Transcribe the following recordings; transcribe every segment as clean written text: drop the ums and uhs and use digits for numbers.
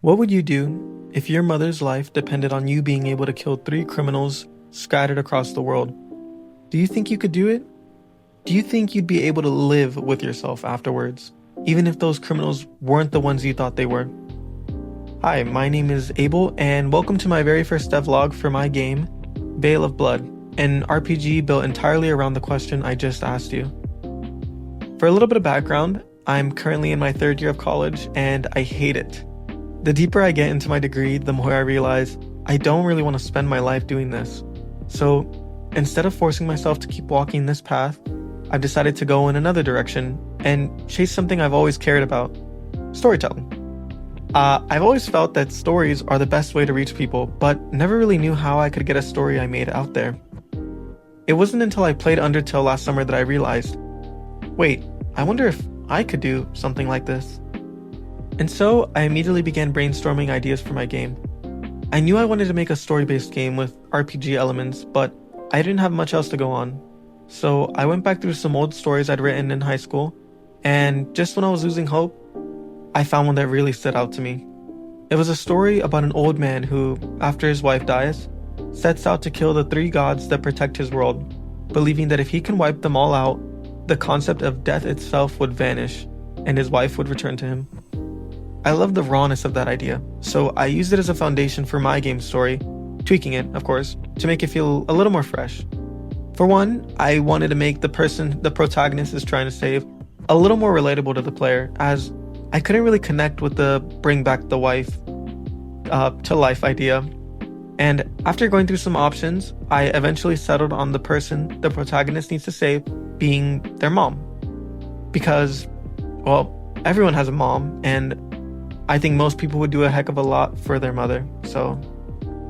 What would you do if your mother's life depended on you being able to kill 3 criminals scattered across the world? Do you think you could do it? Do you think you'd be able to live with yourself afterwards, even if those criminals weren't the ones you thought they were? Hi, my name is Abel, and welcome to my very first devlog for my game, Veil of Blood, an RPG built entirely around the question I just asked you. For a little bit of background, I'm currently in my 3rd year of college, and I hate it. The deeper I get into my degree, the more I realize I don't really want to spend my life doing this. So instead of forcing myself to keep walking this path, I've decided to go in another direction and chase something I've always cared about: storytelling. I've always felt that stories are the best way to reach people, but never really knew how I could get a story I made out there. It wasn't until I played Undertale last summer that I realized, wait, I wonder if I could do something like this. And so I immediately began brainstorming ideas for my game. I knew I wanted to make a story-based game with RPG elements, but I didn't have much else to go on. So I went back through some old stories I'd written in high school, and just when I was losing hope, I found one that really stood out to me. It was a story about an old man who, after his wife dies, sets out to kill the 3 gods that protect his world, believing that if he can wipe them all out, the concept of death itself would vanish, and his wife would return to him. I love the rawness of that idea, so I used it as a foundation for my game story, tweaking it, of course, to make it feel a little more fresh. For one, I wanted to make the person the protagonist is trying to save a little more relatable to the player, as I couldn't really connect with the bring back the wife to life idea. And after going through some options, I eventually settled on the person the protagonist needs to save being their mom. Because, well, everyone has a mom, and I think most people would do a heck of a lot for their mother. So,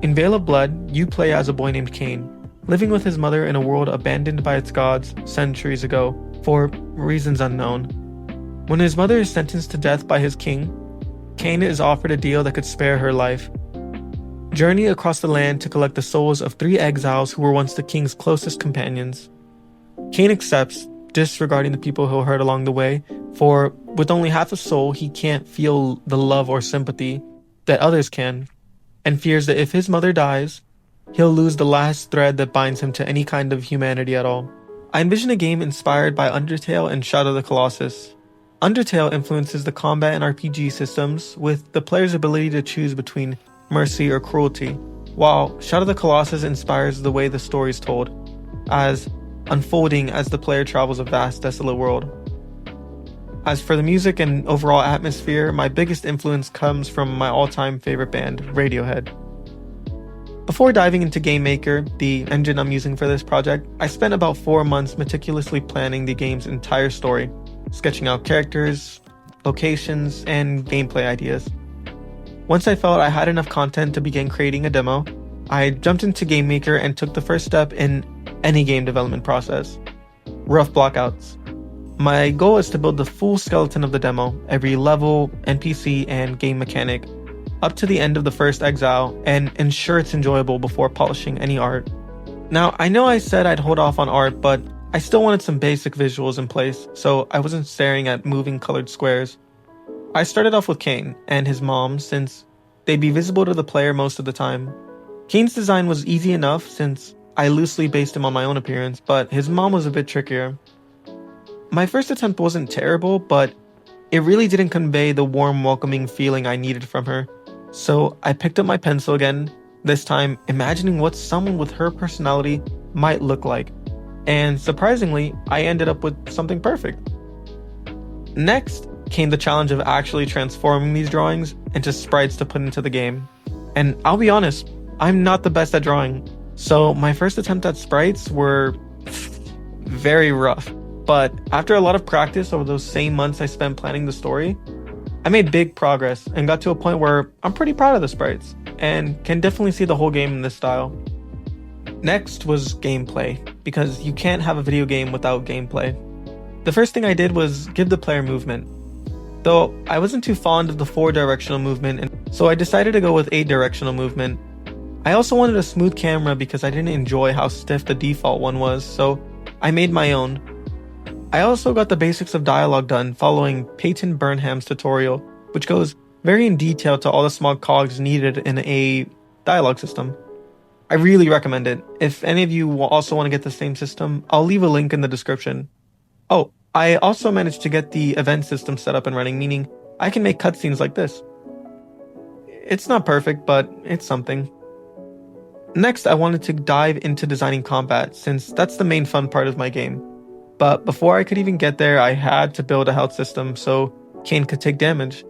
in Veil of Blood, you play as a boy named Cain, living with his mother in a world abandoned by its gods centuries ago for reasons unknown. When his mother is sentenced to death by his king, Cain is offered a deal that could spare her life. Journey across the land to collect the souls of 3 exiles who were once the king's closest companions. Cain accepts, disregarding the people he'll hurt along the way, for with only half a soul, he can't feel the love or sympathy that others can, and fears that if his mother dies, he'll lose the last thread that binds him to any kind of humanity at all. I envision a game inspired by Undertale and Shadow of the Colossus. Undertale influences the combat and RPG systems with the player's ability to choose between mercy or cruelty, while Shadow of the Colossus inspires the way the story is told, as unfolding as the player travels a vast, desolate world. As for the music and overall atmosphere, my biggest influence comes from my all-time favorite band, Radiohead. Before diving into GameMaker, the engine I'm using for this project, I spent about 4 months meticulously planning the game's entire story, sketching out characters, locations, and gameplay ideas. Once I felt I had enough content to begin creating a demo, I jumped into GameMaker and took the first step in any game development process: rough blockouts. My goal is to build the full skeleton of the demo, every level, NPC, and game mechanic, up to the end of the first exile, and ensure it's enjoyable before polishing any art. Now, I know I said I'd hold off on art, but I still wanted some basic visuals in place, so I wasn't staring at moving colored squares. I started off with Cain and his mom, since they'd be visible to the player most of the time. Cain's design was easy enough since I loosely based him on my own appearance, but his mom was a bit trickier. My first attempt wasn't terrible, but it really didn't convey the warm, welcoming feeling I needed from her. So I picked up my pencil again, this time imagining what someone with her personality might look like. And surprisingly, I ended up with something perfect. Next came the challenge of actually transforming these drawings into sprites to put into the game. And I'll be honest, I'm not the best at drawing, so my first attempt at sprites were very rough. But after a lot of practice over those same months I spent planning the story, I made big progress and got to a point where I'm pretty proud of the sprites and can definitely see the whole game in this style. Next was gameplay, because you can't have a video game without gameplay. The first thing I did was give the player movement. Though I wasn't too fond of the 4-directional movement, and so I decided to go with 8-directional movement. I also wanted a smooth camera because I didn't enjoy how stiff the default one was, so I made my own. I also got the basics of dialogue done following Peyton Burnham's tutorial, which goes very in detail to all the small cogs needed in a dialogue system. I really recommend it. If any of you also want to get the same system, I'll leave a link in the description. Oh, I also managed to get the event system set up and running, meaning I can make cutscenes like this. It's not perfect, but it's something. Next, I wanted to dive into designing combat, since that's the main fun part of my game. But before I could even get there, I had to build a health system so Kain could take damage.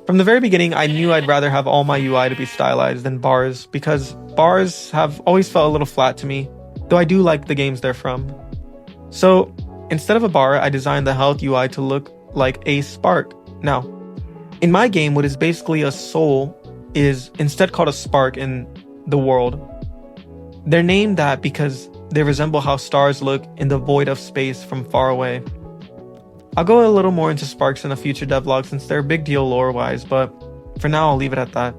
From the very beginning, I knew I'd rather have all my UI to be stylized than bars, because bars have always felt a little flat to me, though I do like the games they're from. So, instead of a bar, I designed the health UI to look like a spark. Now, in my game, what is basically a soul is instead called a spark in the world. They're named that because they resemble how stars look in the void of space from far away. I'll go a little more into sparks in a future devlog since they're a big deal lore-wise, but for now I'll leave it at that.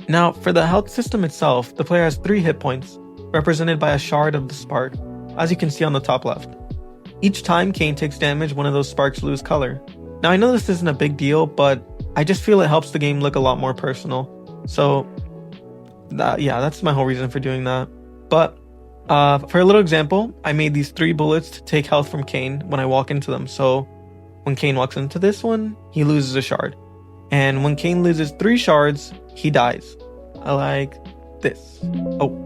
Now, for the health system itself, the player has 3 hit points, represented by a shard of the spark, as you can see on the top left. Each time Kain takes damage, one of those sparks lose color. Now, I know this isn't a big deal, but I just feel it helps the game look a lot more personal. So, that's my whole reason for doing that. But for a little example, I made these 3 bullets to take health from Kain when I walk into them. So when Kain walks into this one, he loses a shard. And when Kain loses 3 shards, he dies. Like this. Oh.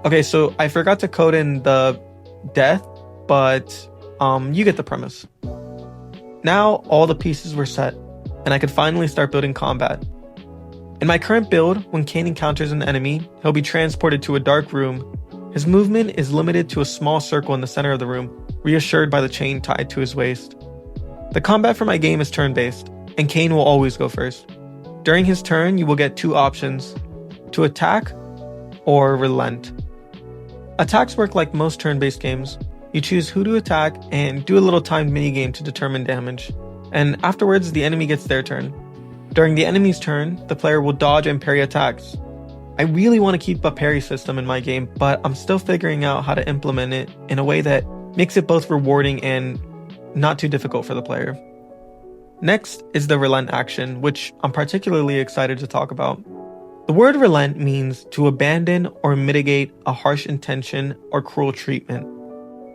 Okay, so I forgot to code in the death, but you get the premise. Now all the pieces were set, and I could finally start building combat. In my current build, when Kain encounters an enemy, he'll be transported to a dark room. His movement is limited to a small circle in the center of the room, reassured by the chain tied to his waist. The combat for my game is turn-based, and Kain will always go first. During his turn, you will get 2 options: to attack or relent. Attacks work like most turn-based games. You choose who to attack and do a little timed minigame to determine damage, and afterwards the enemy gets their turn. During the enemy's turn, the player will dodge and parry attacks. I really want to keep a parry system in my game, but I'm still figuring out how to implement it in a way that makes it both rewarding and not too difficult for the player. Next is the relent action, which I'm particularly excited to talk about. The word relent means to abandon or mitigate a harsh intention or cruel treatment.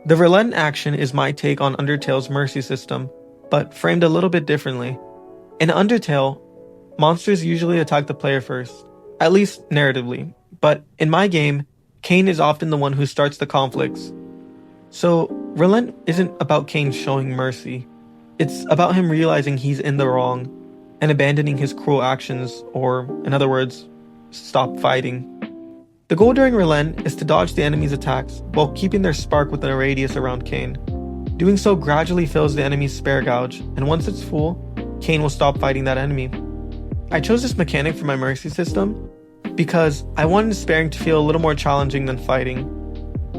The relent action is my take on Undertale's mercy system, but framed a little bit differently. In Undertale, monsters usually attack the player first, at least narratively, but in my game, Kain is often the one who starts the conflicts. So, relent isn't about Kain showing mercy. It's about him realizing he's in the wrong and abandoning his cruel actions, or, in other words, stop fighting. The goal during relent is to dodge the enemy's attacks while keeping their spark within a radius around Kain. Doing so gradually fills the enemy's spare gauge, and once it's full, Kain will stop fighting that enemy. I chose this mechanic for my mercy system because I wanted sparing to feel a little more challenging than fighting.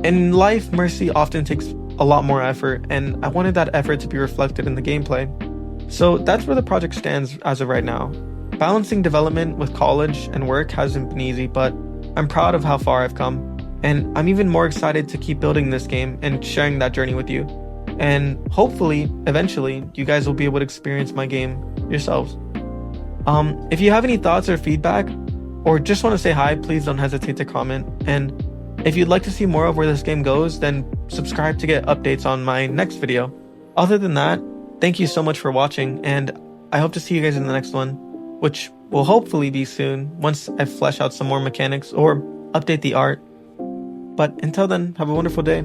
In life, mercy often takes a lot more effort, and I wanted that effort to be reflected in the gameplay. So that's where the project stands as of right now. Balancing development with college and work hasn't been easy, but I'm proud of how far I've come, and I'm even more excited to keep building this game and sharing that journey with you. And hopefully, eventually, you guys will be able to experience my game yourselves. If you have any thoughts or feedback, or just want to say hi, please don't hesitate to comment. And if you'd like to see more of where this game goes, then subscribe to get updates on my next video. Other than that, thank you so much for watching, and I hope to see you guys in the next one, which will hopefully be soon once I flesh out some more mechanics or update the art. But until then, have a wonderful day.